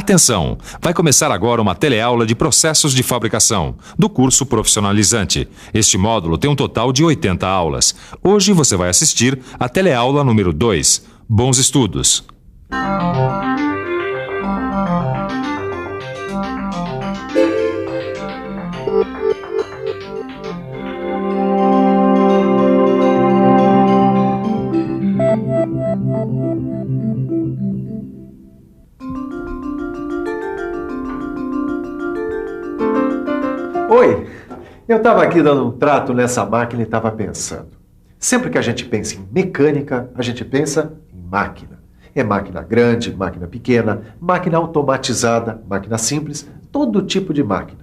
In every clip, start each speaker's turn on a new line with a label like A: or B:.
A: Atenção! Vai começar agora uma teleaula de processos de fabricação, do curso profissionalizante. Este módulo tem um total de 80 aulas. Hoje você vai assistir a teleaula número 2. Bons estudos!
B: Oi, eu estava aqui dando um trato nessa máquina e estava pensando. Sempre que a gente pensa em mecânica, a gente pensa em máquina. É máquina grande, máquina pequena, máquina automatizada, máquina simples, todo tipo de máquina.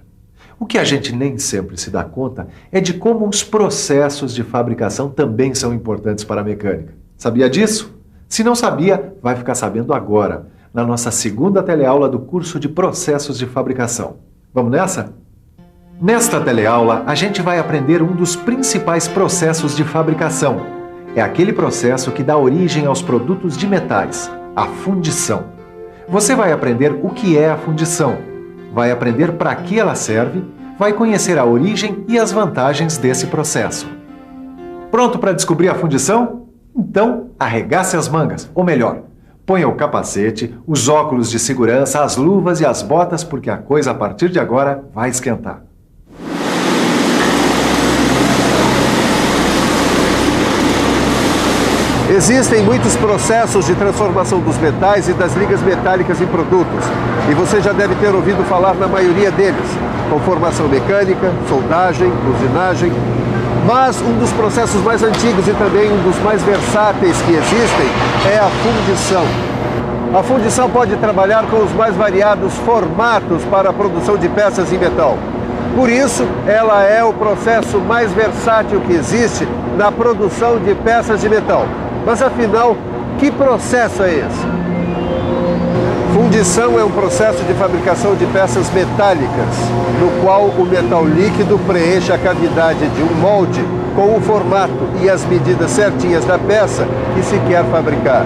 B: O que a gente nem sempre se dá conta é de como os processos de fabricação também são importantes para a mecânica. Sabia disso? Se não sabia, vai ficar sabendo agora, na nossa segunda teleaula do curso de processos de fabricação. Vamos nessa? Nesta teleaula, a gente vai aprender um dos principais processos de fabricação. É aquele processo que dá origem aos produtos de metais, a fundição. Você vai aprender o que é a fundição, vai aprender para que ela serve, vai conhecer a origem e as vantagens desse processo. Pronto para descobrir a fundição? Então, arregace as mangas, ou melhor, ponha o capacete, os óculos de segurança, as luvas e as botas, porque a coisa a partir de agora vai esquentar.
C: Existem muitos processos de transformação dos metais e das ligas metálicas em produtos, e você já deve ter ouvido falar na maioria deles, com formação mecânica, soldagem, usinagem. Mas um dos processos mais antigos e também um dos mais versáteis que existem é a fundição. A fundição pode trabalhar com os mais variados formatos para a produção de peças em metal. Por isso, ela é o processo mais versátil que existe na produção de peças de metal. Mas afinal, que processo é esse? Fundição é um processo de fabricação de peças metálicas, no qual o metal líquido preenche a cavidade de um molde com o formato e as medidas certinhas da peça que se quer fabricar.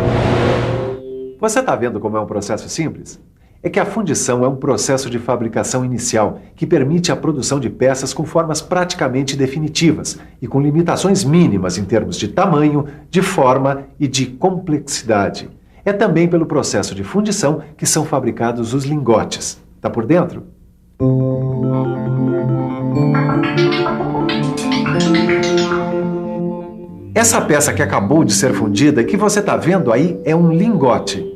B: Você está vendo como é um processo simples? É que a fundição é um processo de fabricação inicial que permite a produção de peças com formas praticamente definitivas e com limitações mínimas em termos de tamanho, de forma e de complexidade. É também pelo processo de fundição que são fabricados os lingotes. Tá por dentro? Essa peça que acabou de ser fundida, que você está vendo aí, é um lingote.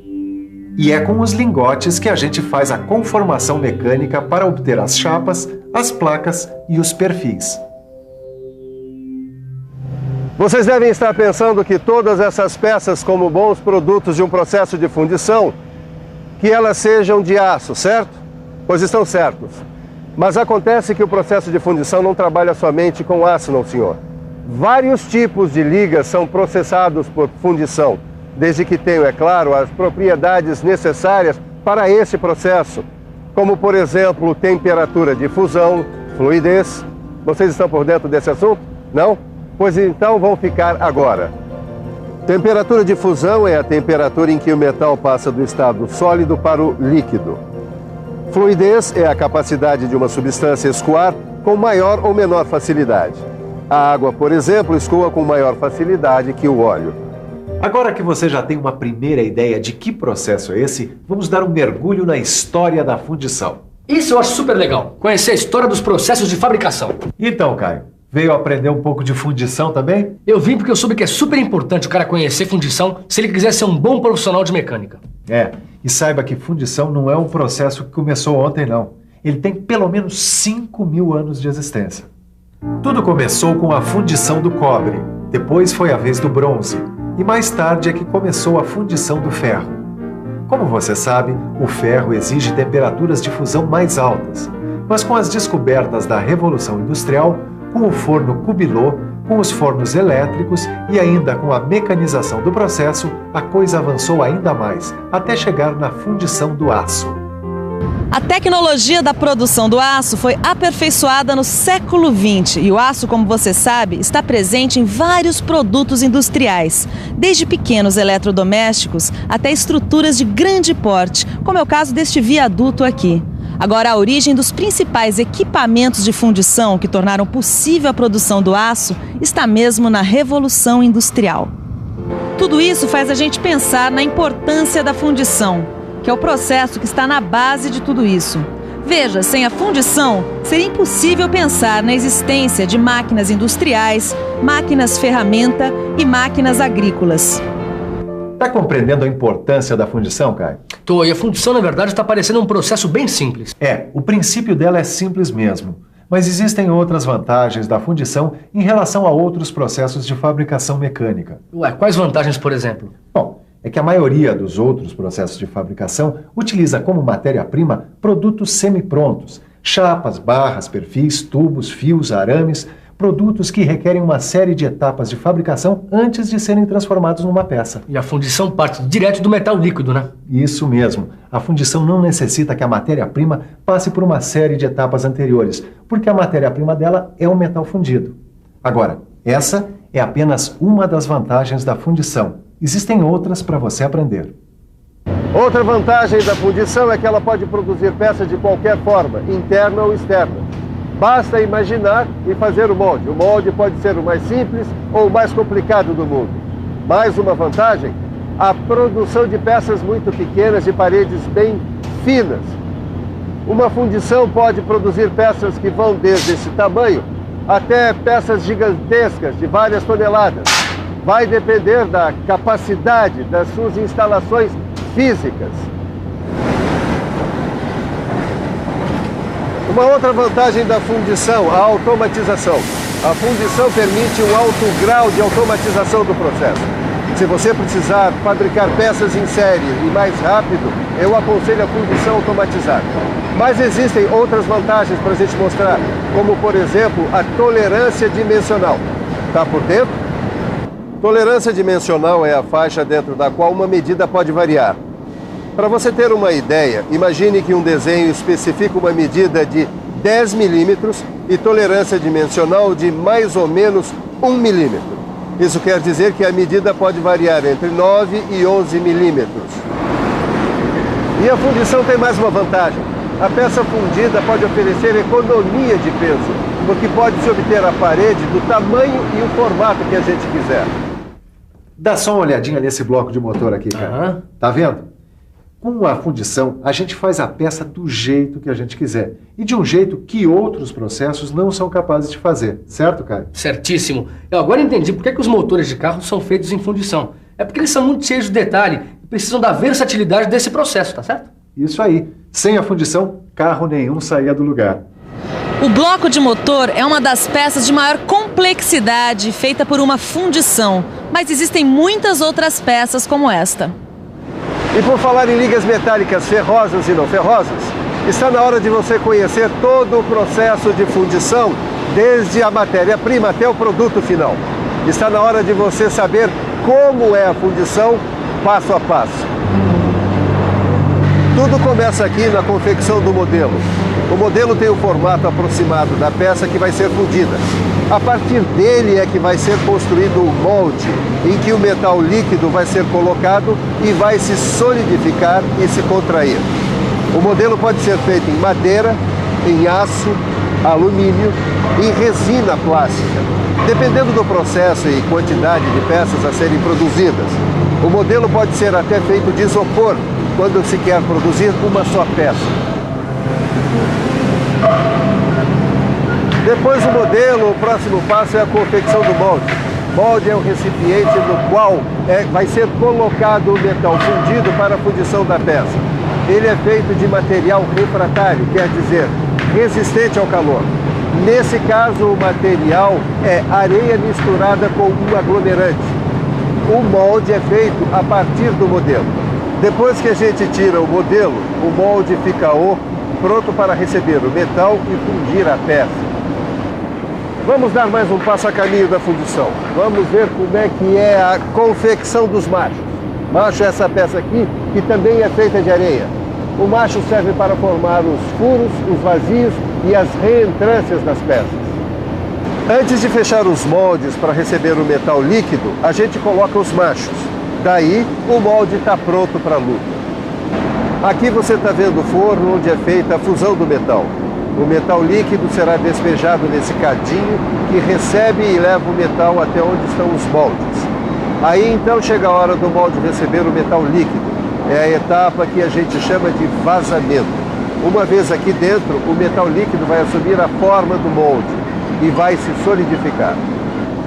B: E é com os lingotes que a gente faz a conformação mecânica para obter as chapas, as placas e os perfis.
C: Vocês devem estar pensando que todas essas peças, como bons produtos de um processo de fundição, que elas sejam de aço, certo? Pois estão certos. Mas acontece que o processo de fundição não trabalha somente com aço, não, senhor. Vários tipos de ligas são processados por fundição, desde que tenham, é claro, as propriedades necessárias para esse processo, como, por exemplo, temperatura de fusão, fluidez. Vocês estão por dentro desse assunto? Não? Pois então vão ficar agora. Temperatura de fusão é a temperatura em que o metal passa do estado sólido para o líquido. Fluidez é a capacidade de uma substância escoar com maior ou menor facilidade. A água, por exemplo, escoa com maior facilidade que o óleo.
B: Agora que você já tem uma primeira ideia de que processo é esse, vamos dar um mergulho na história da fundição.
D: Isso eu acho super legal, conhecer a história dos processos de fabricação.
B: Então, Caio, veio aprender um pouco de fundição também?
D: Eu vim porque eu soube que é super importante o cara conhecer fundição se ele quiser ser um bom profissional de mecânica.
B: E saiba que fundição não é um processo que começou ontem, não. Ele tem pelo menos 5.000 anos de existência. Tudo começou com a fundição do cobre, depois foi a vez do bronze, e mais tarde é que começou a fundição do ferro. Como você sabe, o ferro exige temperaturas de fusão mais altas, mas com as descobertas da Revolução Industrial, com o forno Cubilot, com os fornos elétricos e ainda com a mecanização do processo, a coisa avançou ainda mais, até chegar na fundição do aço.
E: A tecnologia da produção do aço foi aperfeiçoada no século XX e o aço, como você sabe, está presente em vários produtos industriais, desde pequenos eletrodomésticos até estruturas de grande porte, como é o caso deste viaduto aqui. Agora, a origem dos principais equipamentos de fundição que tornaram possível a produção do aço está mesmo na Revolução Industrial. Tudo isso faz a gente pensar na importância da fundição, que é o processo que está na base de tudo isso. Veja, sem a fundição, seria impossível pensar na existência de máquinas industriais, máquinas ferramenta e máquinas agrícolas.
B: Está compreendendo a importância da fundição, Caio?
D: Tô, e a fundição, na verdade, está parecendo um processo bem simples.
B: O princípio dela é simples mesmo. Mas existem outras vantagens da fundição em relação a outros processos de fabricação mecânica.
D: Ué, quais vantagens, por exemplo?
B: Bom, é que a maioria dos outros processos de fabricação utiliza como matéria-prima produtos semi-prontos, chapas, barras, perfis, tubos, fios, arames, produtos que requerem uma série de etapas de fabricação antes de serem transformados numa peça.
D: E a fundição parte direto do metal líquido, né?
B: Isso mesmo. A fundição não necessita que a matéria-prima passe por uma série de etapas anteriores, porque a matéria-prima dela é o metal fundido. Agora, essa é apenas uma das vantagens da fundição. Existem outras para você aprender.
C: Outra vantagem da fundição é que ela pode produzir peças de qualquer forma, interna ou externa. Basta imaginar e fazer o molde. O molde pode ser o mais simples ou o mais complicado do mundo. Mais uma vantagem, a produção de peças muito pequenas de paredes bem finas. Uma fundição pode produzir peças que vão desde esse tamanho até peças gigantescas de várias toneladas. Vai depender da capacidade das suas instalações físicas. Uma outra vantagem da fundição, a automatização. A fundição permite um alto grau de automatização do processo. Se você precisar fabricar peças em série e mais rápido, eu aconselho a fundição automatizada. Mas existem outras vantagens para a gente mostrar, como, por exemplo, a tolerância dimensional. Está por dentro? Tolerância dimensional é a faixa dentro da qual uma medida pode variar. Para você ter uma ideia, imagine que um desenho especifica uma medida de 10 milímetros e tolerância dimensional de mais ou menos 1 milímetro. Isso quer dizer que a medida pode variar entre 9 e 11 milímetros. E a fundição tem mais uma vantagem. A peça fundida pode oferecer economia de peso, porque pode-se obter a parede do tamanho e o formato que a gente quiser.
B: Dá só uma olhadinha nesse bloco de motor aqui, cara. Tá vendo? Com a fundição, a gente faz a peça do jeito que a gente quiser. E de um jeito que outros processos não são capazes de fazer. Certo, Caio?
D: Certíssimo. Eu agora entendi por que os motores de carro são feitos em fundição. É porque eles são muito cheios de detalhe e precisam da versatilidade desse processo, tá certo?
B: Isso aí. Sem a fundição, carro nenhum saía do lugar.
E: O bloco de motor é uma das peças de maior complexidade feita por uma fundição, mas existem muitas outras peças como esta.
C: E por falar em ligas metálicas ferrosas e não ferrosas, está na hora de você conhecer todo o processo de fundição, desde a matéria-prima até o produto final. Está na hora de você saber como é a fundição, passo a passo. Tudo começa aqui na confecção do modelo. O modelo tem o formato aproximado da peça que vai ser fundida. A partir dele é que vai ser construído o molde, em que o metal líquido vai ser colocado e vai se solidificar e se contrair. O modelo pode ser feito em madeira, em aço, alumínio e em resina plástica. Dependendo do processo e quantidade de peças a serem produzidas, o modelo pode ser até feito de isopor, quando se quer produzir uma só peça. Depois do modelo, o próximo passo é a confecção do molde. Molde é um recipiente no qual vai ser colocado o metal fundido para a fundição da peça. Ele é feito de material refratário, quer dizer, resistente ao calor. Nesse caso, o material é areia misturada com um aglomerante. O molde é feito a partir do modelo. Depois que a gente tira o modelo, o molde fica oco, pronto para receber o metal e fundir a peça. Vamos dar mais um passo a caminho da fundição. Vamos ver como é que é a confecção dos machos. Macho é essa peça aqui, que também é feita de areia. O macho serve para formar os furos, os vazios e as reentrâncias das peças. Antes de fechar os moldes para receber o metal líquido, a gente coloca os machos. Daí, o molde está pronto para a luta. Aqui você está vendo o forno onde é feita a fusão do metal. O metal líquido será despejado nesse cadinho que recebe e leva o metal até onde estão os moldes. Aí então chega a hora do molde receber o metal líquido. É a etapa que a gente chama de vazamento. Uma vez aqui dentro, o metal líquido vai assumir a forma do molde e vai se solidificar.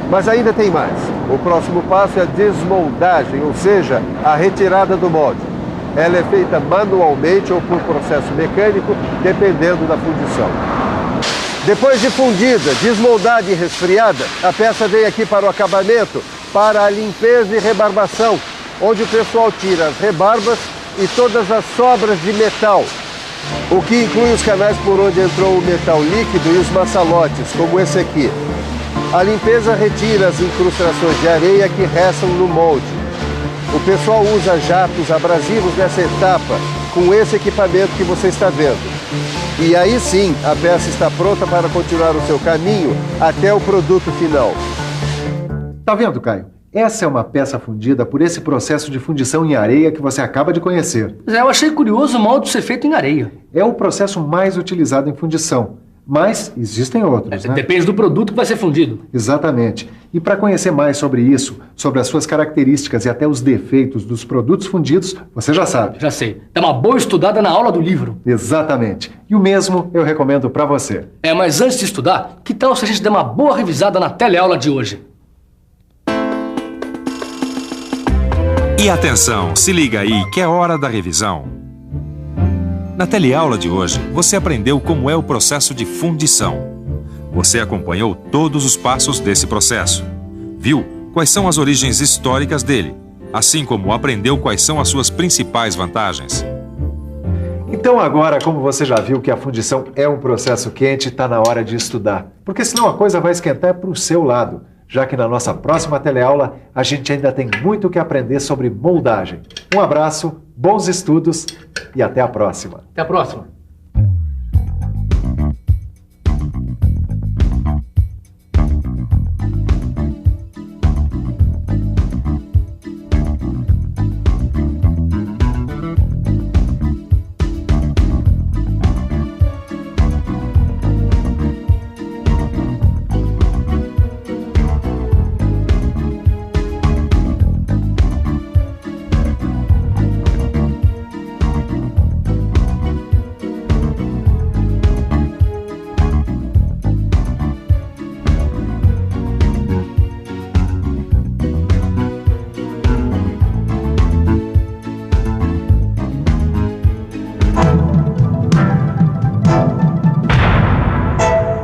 C: Mas ainda tem mais. O próximo passo é a desmoldagem, ou seja, a retirada do molde. Ela é feita manualmente ou por processo mecânico, dependendo da fundição. Depois de fundida, desmoldada e resfriada, a peça vem aqui para o acabamento, para a limpeza e rebarbação, onde o pessoal tira as rebarbas e todas as sobras de metal, o que inclui os canais por onde entrou o metal líquido e os maçalotes, como esse aqui. A limpeza retira as incrustações de areia que restam no molde. O pessoal usa jatos abrasivos nessa etapa, com esse equipamento que você está vendo. E aí sim, a peça está pronta para continuar o seu caminho até o produto final.
B: Tá vendo, Caio? Essa é uma peça fundida por esse processo de fundição em areia que você acaba de conhecer.
D: Eu achei curioso o molde ser feito em areia.
B: É o processo mais utilizado em fundição, mas existem outros, né?
D: Depende do produto que vai ser fundido.
B: Exatamente. E para conhecer mais sobre isso, sobre as suas características e até os defeitos dos produtos fundidos, você já sabe.
D: Já sei. Dá uma boa estudada na aula do livro.
B: Exatamente. E o mesmo eu recomendo para você.
D: Mas antes de estudar, que tal se a gente der uma boa revisada na teleaula de hoje?
A: E atenção, se liga aí que é hora da revisão. Na teleaula de hoje, você aprendeu como é o processo de fundição. Você acompanhou todos os passos desse processo. Viu quais são as origens históricas dele, assim como aprendeu quais são as suas principais vantagens.
B: Então agora, como você já viu que a fundição é um processo quente, está na hora de estudar. Porque senão a coisa vai esquentar para o seu lado, já que na nossa próxima teleaula a gente ainda tem muito o que aprender sobre moldagem. Um abraço, bons estudos e até a próxima.
D: Até a próxima.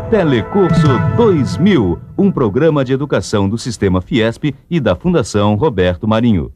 F: Telecurso 2000, um programa de educação do Sistema Fiesp e da Fundação Roberto Marinho.